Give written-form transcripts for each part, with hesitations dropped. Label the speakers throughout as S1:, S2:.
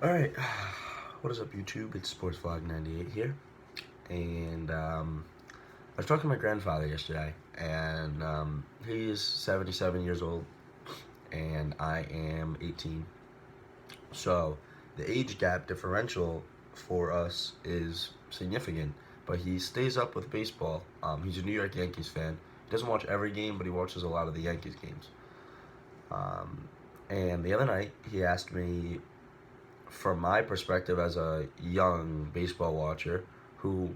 S1: Alright, what is up YouTube? It's SportsVlog98 here, and I was talking to my grandfather yesterday, and he's 77 years old, and I am 18, so the age gap differential for us is significant, but he stays up with baseball. He's a New York Yankees fan. He doesn't watch every game, but he watches a lot of the Yankees games. And the other night, he asked me, from my perspective as a young baseball watcher, who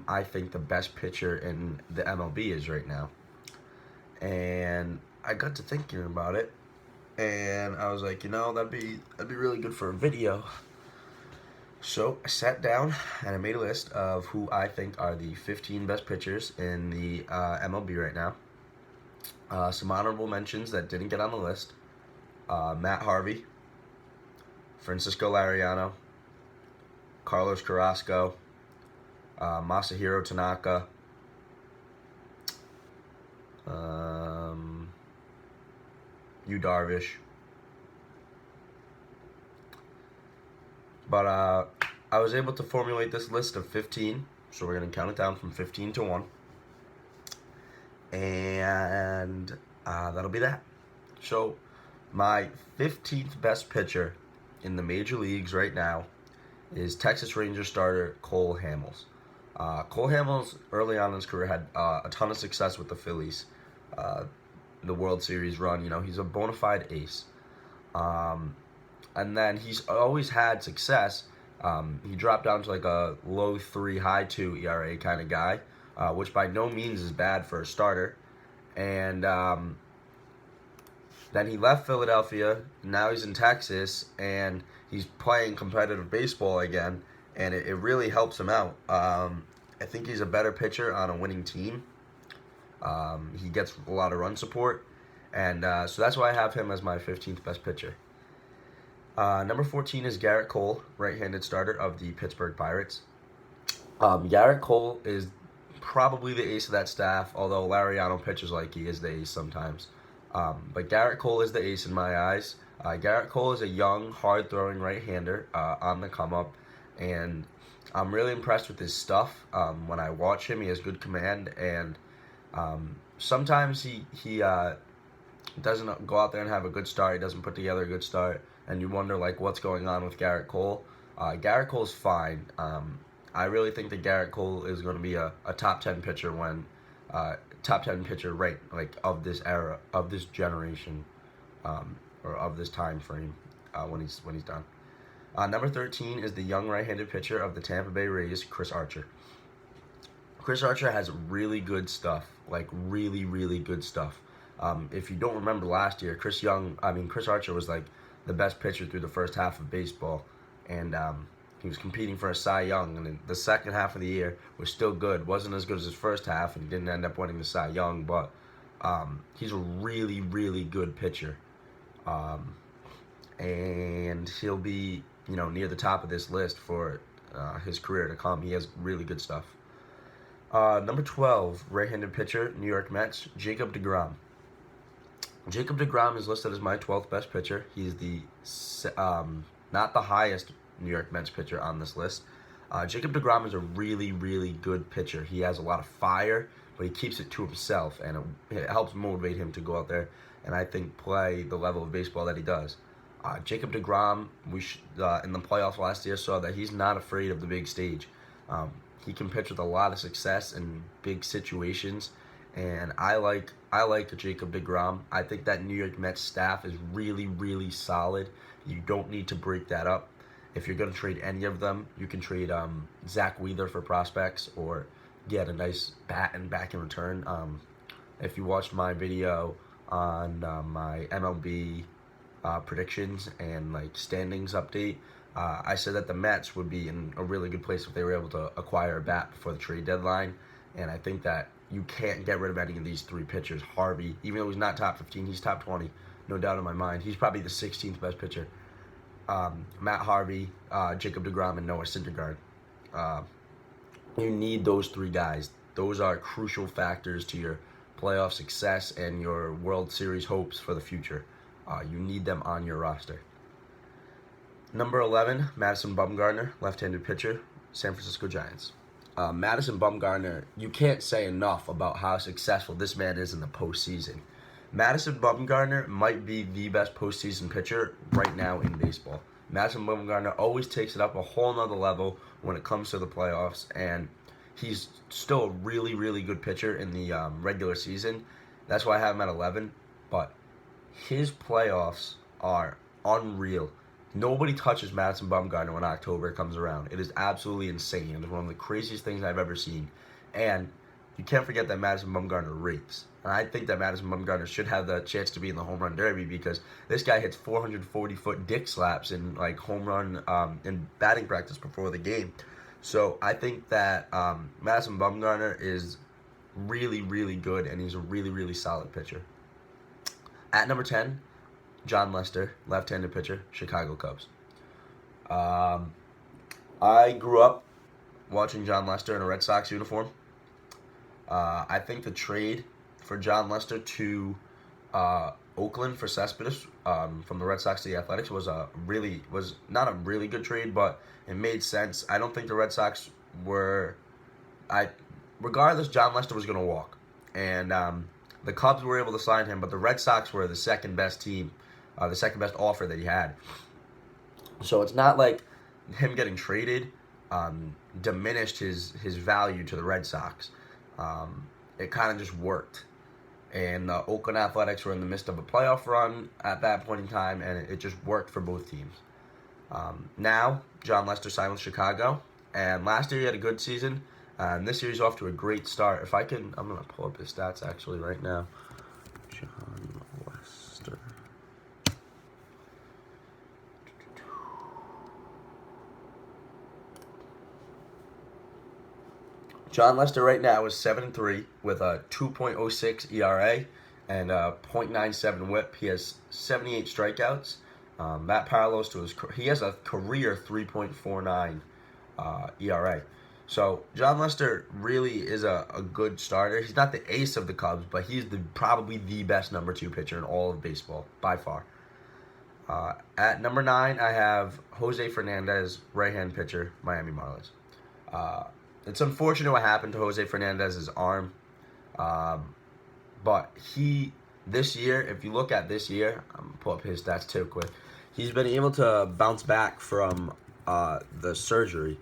S1: I think the best pitcher in the MLB is right now. And I got to thinking about it, and I was like, that'd be really good for a video. So I sat down and I made a list of who I think are the 15 best pitchers in the MLB right now. Some honorable mentions that didn't get on the list: Matt Harvey, Francisco Lariano, Carlos Carrasco, Masahiro Tanaka, Yu Darvish. But I was able to formulate this list of 15, so we're going to count it down from 15 to 1. And that'll be that. So my 15th best pitcher in the major leagues right now is Texas Rangers starter Cole Hamels. Cole Hamels, early on in his career, had a ton of success with the Phillies. The World Series run, he's a bona fide ace. And then he's always had success. He dropped down to like a low 3, high 2 ERA kind of guy, which by no means is bad for a starter. And then he left Philadelphia. Now he's in Texas, and he's playing competitive baseball again, and it really helps him out. I think he's a better pitcher on a winning team. He gets a lot of run support, and so that's why I have him as my 15th best pitcher. Number 14 is Garrett Cole, right-handed starter of the Pittsburgh Pirates. Garrett Cole is probably the ace of that staff, although Lariano pitches like he is the ace sometimes. But Garrett Cole is the ace in my eyes. Garrett Cole is a young, hard-throwing right-hander on the come-up, and I'm really impressed with his stuff. When I watch him, he has good command, and sometimes he doesn't go out there and have a good start. He doesn't put together a good start, and you wonder what's going on with Garrett Cole. Garrett Cole's fine. I really think that Garrett Cole is going to be a top 10 pitcher when top 10 pitcher right of this era, of this generation, or of this time frame when he's done. Number 13 is the young right-handed pitcher of the Tampa Bay Rays, Chris Archer. Chris Archer has really good stuff, really, really good stuff. If you don't remember last year, Chris Archer was the best pitcher through the first half of baseball, and he was competing for a Cy Young, and the second half of the year was still good. Wasn't as good as his first half, and he didn't end up winning the Cy Young, but he's a really, really good pitcher. And he'll be, near the top of this list for his career to come. He has really good stuff. Number 12, right-handed pitcher, New York Mets, Jacob deGrom. Jacob deGrom is listed as my 12th best pitcher. He's the not the highest New York Mets pitcher on this list. Jacob deGrom is a really, really good pitcher. He has a lot of fire, but he keeps it to himself, and it helps motivate him to go out there and I think play the level of baseball that he does. Jacob deGrom, in the playoffs last year, saw that he's not afraid of the big stage. He can pitch with a lot of success in big situations, and I like Jacob deGrom. I think that New York Mets staff is really, really solid. You don't need to break that up. If you're going to trade any of them, you can trade Zach Wheeler for prospects or get a nice bat and back in return. If you watched my video on my MLB predictions and standings update, I said that the Mets would be in a really good place if they were able to acquire a bat before the trade deadline, and I think that you can't get rid of any of these three pitchers. Harvey, even though he's not top 15, he's top 20, no doubt in my mind. He's probably the 16th best pitcher. Matt Harvey, Jacob deGrom, and Noah Syndergaard. You need those three guys. Those are crucial factors to your playoff success and your World Series hopes for the future. You need them on your roster. Number 11, Madison Bumgarner, left-handed pitcher, San Francisco Giants. Madison Bumgarner, you can't say enough about how successful this man is in the postseason. Madison Bumgarner might be the best postseason pitcher right now in baseball. Madison Bumgarner always takes it up a whole nother level when it comes to the playoffs, and he's still a really, really good pitcher in the regular season. That's why I have him at 11, but his playoffs are unreal. Nobody touches Madison Bumgarner when October comes around. It is absolutely insane. It's one of the craziest things I've ever seen. And you can't forget that Madison Bumgarner rakes. And I think that Madison Bumgarner should have the chance to be in the home run derby because this guy hits 440-foot dick slaps in like home run in batting practice before the game. So I think that Madison Bumgarner is really, really good, and he's a really, really solid pitcher. At number 10, John Lester, left-handed pitcher, Chicago Cubs. I grew up watching John Lester in a Red Sox uniform. I think the trade for John Lester to Oakland for Cespedes from the Red Sox to the Athletics was not a really good trade, but it made sense. I don't think the Red Sox were. Regardless, John Lester was going to walk, and the Cubs were able to sign him, but the Red Sox were the second best team. The second best offer that he had. So it's not like him getting traded diminished his value to the Red Sox. It kind of just worked. And the Oakland Athletics were in the midst of a playoff run at that point in time, and it just worked for both teams. Now, John Lester signed with Chicago, and last year he had a good season, and this year he's off to a great start. If I can, I'm going to pull up his stats actually right now. John Lester. John Lester right now is 7-3 with a 2.06 ERA and a .97 WHIP. He has 78 strikeouts. That parallels to he has a career 3.49 ERA. So John Lester really is a good starter. He's not the ace of the Cubs, but he's probably the best number 2 pitcher in all of baseball by far. At number 9, I have Jose Fernandez, right-hand pitcher, Miami Marlins. It's unfortunate what happened to Jose Fernandez's arm, but this year, if you look at this year, I'm going to pull up his stats too quick, he's been able to bounce back from the surgery,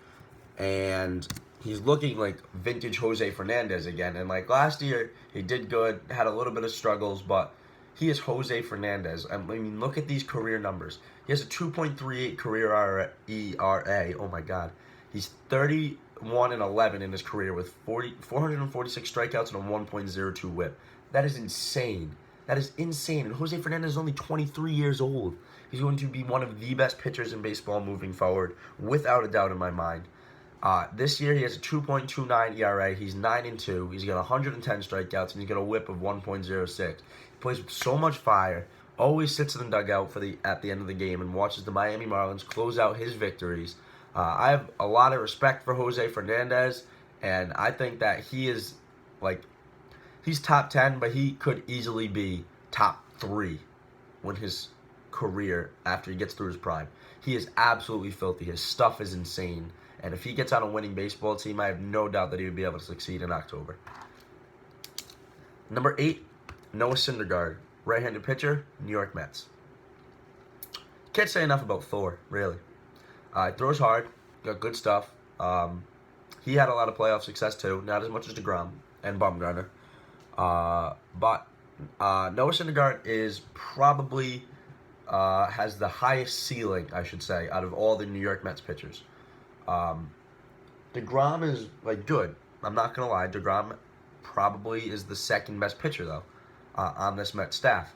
S1: and he's looking like vintage Jose Fernandez again. And like last year, he did good, had a little bit of struggles, but he is Jose Fernandez. I mean, look at these career numbers. He has a 2.38 career ERA. Oh my God. He's 31-11 in his career with 446 strikeouts and a 1.02 WHIP. That is insane. That is insane. And Jose Fernandez is only 23 years old. He's going to be one of the best pitchers in baseball moving forward, without a doubt in my mind. This year he has a 2.29 ERA. He's 9-2. He's got 110 strikeouts, and he's got a WHIP of 1.06. He plays with so much fire. Always sits in the dugout at the end of the game and watches the Miami Marlins close out his victories. I have a lot of respect for Jose Fernandez, and I think that he is, he's top 10, but he could easily be top 3 when his career, after he gets through his prime. He is absolutely filthy. His stuff is insane, and if he gets on a winning baseball team, I have no doubt that he would be able to succeed in October. Number 8, Noah Syndergaard, right-handed pitcher, New York Mets. Can't say enough about Thor, really. Throws hard, got good stuff. He had a lot of playoff success too, not as much as DeGrom and Bumgarner. But Noah Syndergaard is probably has the highest ceiling, I should say, out of all the New York Mets pitchers. DeGrom is good. I'm not gonna lie. DeGrom probably is the second best pitcher though on this Mets staff.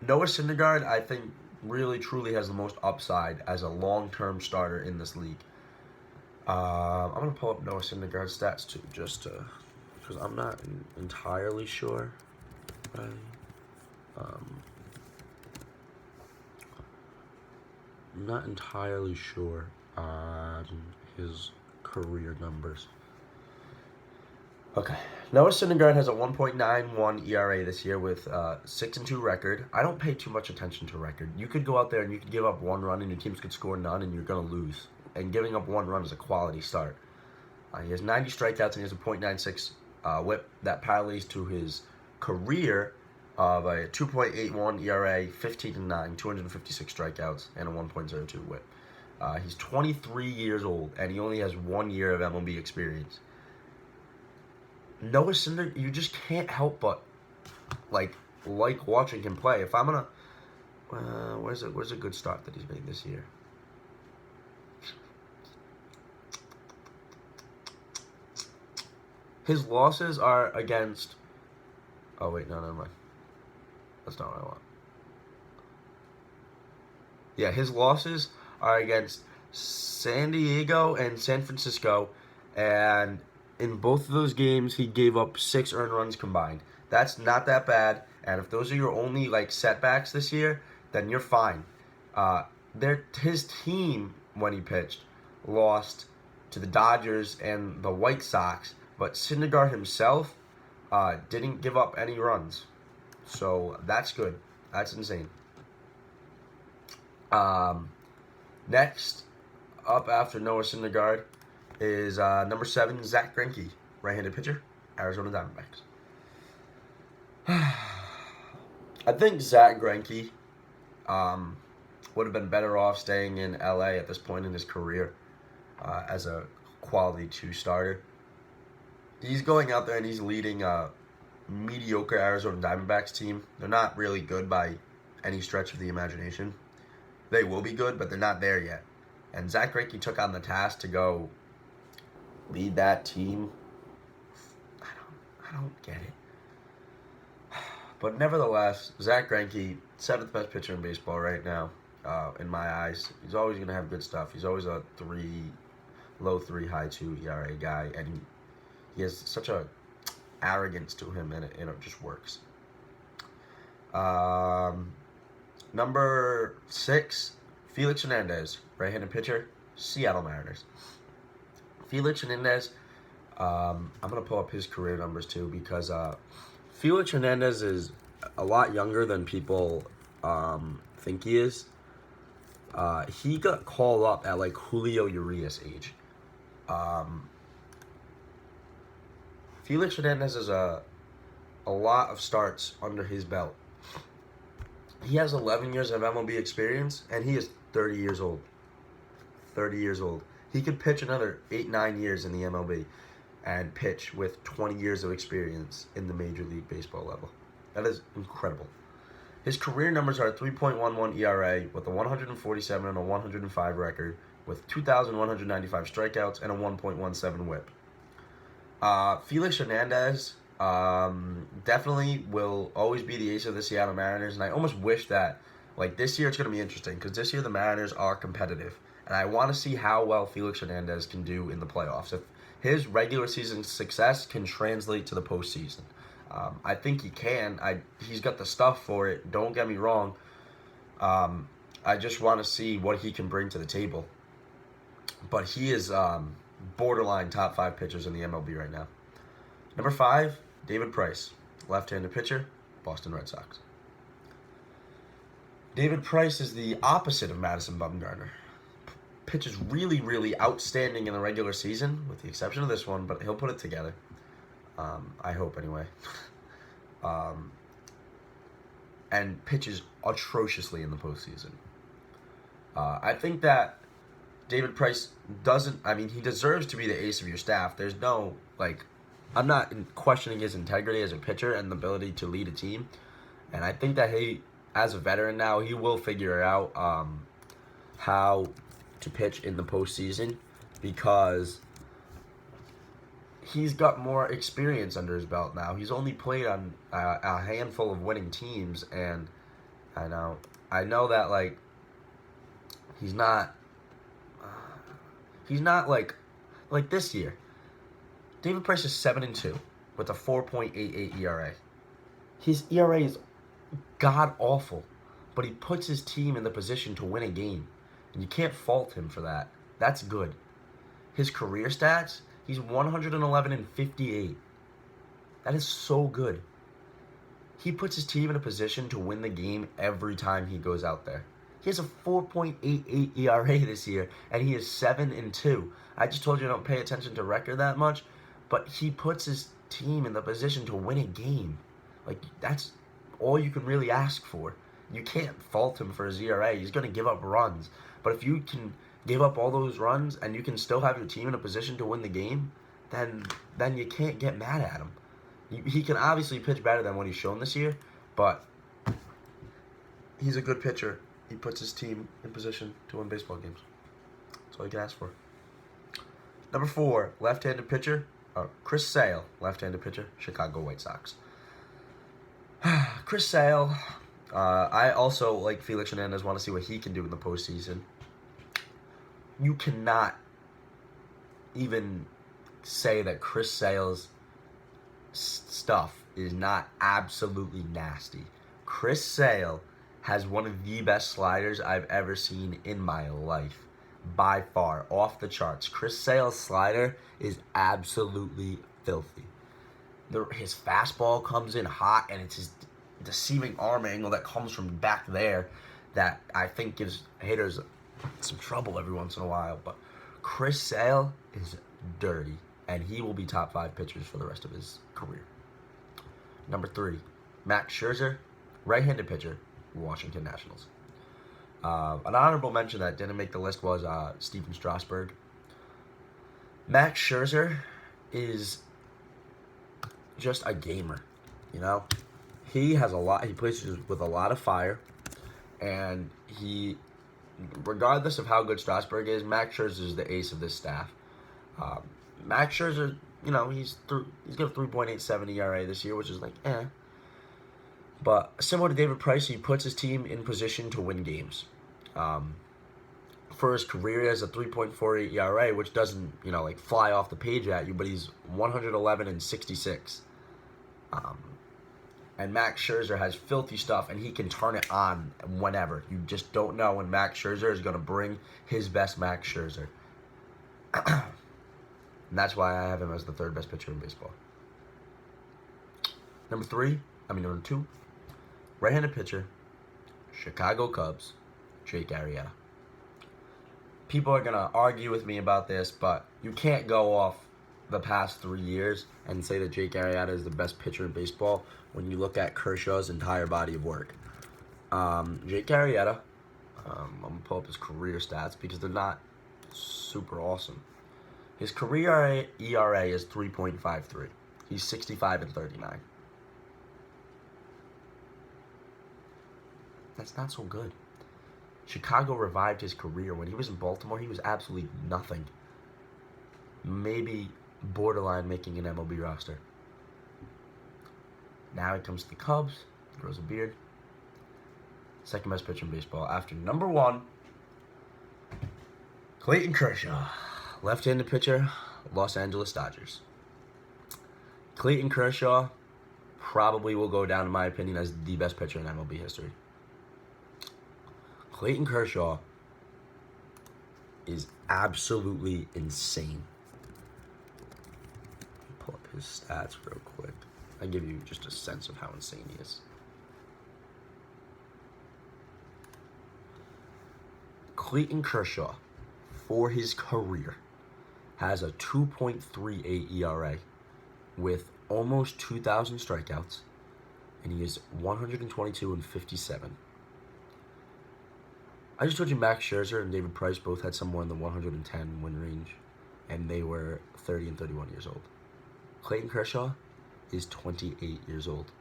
S1: Noah Syndergaard, I think, really truly has the most upside as a long-term starter in this league. I'm going to pull up Noah Syndergaard's stats too, just because I'm not entirely sure. I'm not entirely sure on his career numbers. Okay, Noah Syndergaard has a 1.91 ERA this year with 6-2 record. I don't pay too much attention to record. You could go out there and you could give up one run and your teams could score none and you're going to lose. And giving up one run is a quality start. He has 90 strikeouts and he has a .96 whip. That parlays to his career of a 2.81 ERA, 15-9, 256 strikeouts, and a 1.02 whip. He's 23 years old and he only has 1 year of MLB experience. Noah Syndergaard, you just can't help but like watching him play. If I'm gonna, where's a good start that he's made this year? His losses are against. Oh wait, no, never mind. That's not what I want. Yeah, his losses are against San Diego and San Francisco, and in both of those games, he gave up 6 earned runs combined. That's not that bad. And if those are your only setbacks this year, then you're fine. His team, when he pitched, lost to the Dodgers and the White Sox, but Syndergaard himself didn't give up any runs. So that's good. That's insane. Next up after Noah Syndergaard is number 7, Zach Greinke, right-handed pitcher, Arizona Diamondbacks. I think Zach Greinke would have been better off staying in LA at this point in his career as a quality 2 starter. He's going out there and he's leading a mediocre Arizona Diamondbacks team. They're not really good by any stretch of the imagination. They will be good, but they're not there yet. And Zach Greinke took on the task to go lead that team. I don't get it. But nevertheless, Zach Greinke, 7th best pitcher in baseball right now, in my eyes. He's always going to have good stuff. He's always a low 3, high 2 ERA guy, and he has such a arrogance to him, and it just works. Number 6, Felix Hernandez, right-handed pitcher, Seattle Mariners. Felix Hernandez, I'm going to pull up his career numbers too because Felix Hernandez is a lot younger than people think he is. He got called up at Julio Urias' age. Felix Hernandez has a lot of starts under his belt. He has 11 years of MLB experience, and he is 30 years old. 30 years old. He could pitch another 8-9 years in the MLB and pitch with 20 years of experience in the Major League Baseball level. That is incredible. His career numbers are a 3.11 ERA with a 147 and a 105 record with 2,195 strikeouts and a 1.17 whip. Felix Hernandez definitely will always be the ace of the Seattle Mariners, and I almost wish that this year it's going to be interesting because this year the Mariners are competitive, and I want to see how well Felix Hernandez can do in the playoffs. If his regular season success can translate to the postseason. I think he can. He's got the stuff for it. Don't get me wrong. I just want to see what he can bring to the table. But he is borderline top 5 pitchers in the MLB right now. Number 5, David Price, left-handed pitcher, Boston Red Sox. David Price is the opposite of Madison Bumgarner. Pitches really, really outstanding in the regular season, with the exception of this one, but he'll put it together. I hope, anyway. And pitches atrociously in the postseason. I think that David Price he deserves to be the ace of your staff. There's no, I'm not questioning his integrity as a pitcher and the ability to lead a team. And I think that he, as a veteran now, he will figure out how to pitch in the postseason because he's got more experience under his belt now. He's only played on a handful of winning teams, and I know that he's not like this year. David Price is 7-2 with a 4.88 ERA. His ERA is god awful, but he puts his team in the position to win a game. And you can't fault him for that. That's good. His career stats, he's 111 and 58. That is so good. He puts his team in a position to win the game every time he goes out there. He has a 4.88 ERA this year, and he is 7-2. I just told you I don't pay attention to record that much, but he puts his team in the position to win a game. Like, that's all you can really ask for. You can't fault him for his ERA. He's going to give up runs. But if you can give up all those runs and you can still have your team in a position to win the game, then you can't get mad at him. He can obviously pitch better than what he's shown this year, but he's a good pitcher. He puts his team in position to win baseball games. That's all you can ask for. Number 4, left-handed pitcher, Chris Sale, left-handed pitcher, Chicago White Sox. Chris Sale, I also, like Felix Hernandez, want to see what he can do in the postseason. You cannot even say that Chris Sale's stuff is not absolutely nasty. Chris Sale has one of the best sliders I've ever seen in my life. By far, off the charts. Chris Sale's slider is absolutely filthy. His fastball comes in hot, and it's his deceiving arm angle that comes from back there that I think gives hitters some trouble every once in a while. But Chris Sale is dirty, and he will be top 5 pitchers for the rest of his career. Number 3, Max Scherzer, right-handed pitcher, Washington Nationals. An honorable mention that didn't make the list was Stephen Strasburg. Max Scherzer is just a gamer, you know? He plays with a lot of fire, and regardless of how good Strasburg is, Max Scherzer is the ace of this staff. Max Scherzer, you know, he's got a 3.87 ERA this year, which is like, eh. But similar to David Price, he puts his team in position to win games. For his career, he has a 3.48 ERA, which doesn't, you know, like fly off the page at you, but he's 111-66. And Max Scherzer has filthy stuff, and he can turn it on whenever. You just don't know when Max Scherzer is going to bring his best Max Scherzer. And that's why I have him as the 3rd best pitcher in baseball. Number 2, right-handed pitcher, Chicago Cubs, Jake Arrieta. People are going to argue with me about this, but you can't go off the past 3 years and say that Jake Arrieta is the best pitcher in baseball when you look at Kershaw's entire body of work. Jake Arrieta, I'm going to pull up his career stats because they're not super awesome. His career ERA is 3.53. He's 65-39. That's not so good. Chicago revived his career. When he was in Baltimore, he was absolutely nothing. Maybe borderline making an MLB roster. Now he comes to the Cubs, grows a beard. 2nd best pitcher in baseball after number 1, Clayton Kershaw, left-handed pitcher, Los Angeles Dodgers. Clayton Kershaw probably will go down, in my opinion, as the best pitcher in MLB history. Clayton Kershaw is absolutely insane. Pull up his stats real quick. I give you just a sense of how insane he is. Clayton Kershaw, for his career, has a 2.38 ERA with almost 2,000 strikeouts, and he is 122-57. I just told you Max Scherzer and David Price both had somewhere in the 110 win range, and they were 30 and 31 years old. Clayton Kershaw is 28 years old.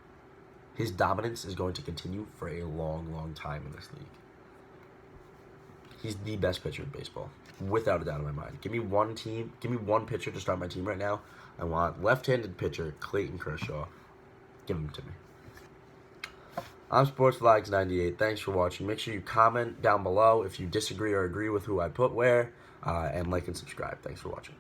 S1: His dominance is going to continue for a long, long time in this league. He's the best pitcher in baseball, without a doubt in my mind. Give me one pitcher to start my team right now. I want left-handed pitcher Clayton Kershaw. Give him to me. I'm SportsFlags98. Thanks for watching. Make sure you comment down below if you disagree or agree with who I put where, and like and subscribe. Thanks for watching.